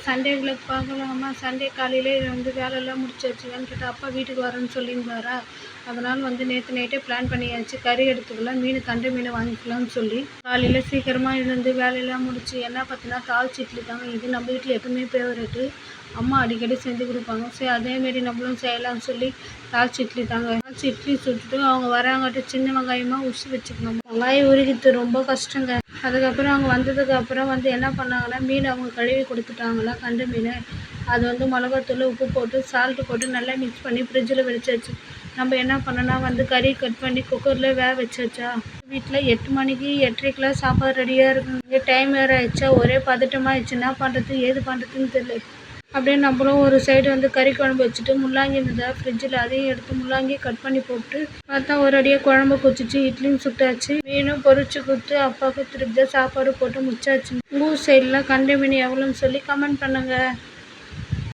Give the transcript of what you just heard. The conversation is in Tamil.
சண்டேக்குள்ள பார்க்கலாமா? சண்டே காலையிலே வேலையெல்லாம் முடிச்சாச்சுன்னு கேட்டால், அப்பா வீட்டுக்கு வரேன்னு சொல்லியிருந்தாரா, அதனால் நேற்று நைட்டே பிளான் பண்ணியாச்சு. கறி எடுத்துக்கலாம், கெண்டை மீன் வாங்கிக்கலாம்னு சொல்லி காலையில் சீக்கிரமாக எழுந்து வேலையெல்லாம் முடிச்சு என்ன பார்த்தீங்கன்னா தாளிச்சி இட்லி தாங்க. இது நம்ம வீட்டில் எப்பவுமே ஃபேவரெட்டு. அம்மா அடிக்கடி செஞ்சு கொடுப்பாங்க. சரி அதேமாரி நம்மளும் செய்யலாம்னு சொல்லி தாளிச்சி இட்லி தாங்க. தாளிச்சி இட்லி சுட்டுட்டு அவங்க வராங்கட்டு சின்ன வெங்காயமாக உரிச்சு வச்சுக்கணும். வெங்காயம் உருகிட்டு ரொம்ப கஷ்டங்க. அதுக்கப்புறம் அவங்க வந்ததுக்கப்புறம் என்ன பண்ணாங்கன்னா, மீன் அவங்க கழுவி கொடுத்துட்டாங்களா கெண்டை மீன். அது மிளகாத்தூள் உப்பு போட்டு சால்ட்டு போட்டு நல்லா மிக்ஸ் பண்ணி ஃப்ரிட்ஜில் வச்சாச்சு. நம்ம என்ன பண்ணோன்னா கறி கட் பண்ணி குக்கரில் வேக வச்சாச்சா. வீட்டில் 8 மணிக்கு 8:30க்கெலாம் சாப்பாடு ரெடியாக இருக்குங்க. இங்கே டைம் வேறு ஆயிடுச்சா, ஒரே பதட்டமாகிடுச்சு. என்ன பண்ணுறது ஏது பண்ணுறதுன்னு தெரியல. அப்படியே நம்மளும் ஒரு சைடு கறி குழம்பு வச்சுட்டு முள்ளாங்கி இருந்ததா ஃப்ரிட்ஜில், அதையும் எடுத்து முள்ளாங்கி கட் பண்ணி போட்டு பார்த்தா ஒரு அடியாக குழம்பு கொச்சிச்சு. இட்லியும் சுட்டாச்சு, மீனும் பொரிச்சு கொடுத்து அப்பாவுக்கு திருப்தியாக சாப்பாடு போட்டு முடிச்சாச்சு. உங்கள் ஊர் சைடில் கெண்டை மீன் எவ்வளோன்னு சொல்லி கமெண்ட் பண்ணுங்கள்.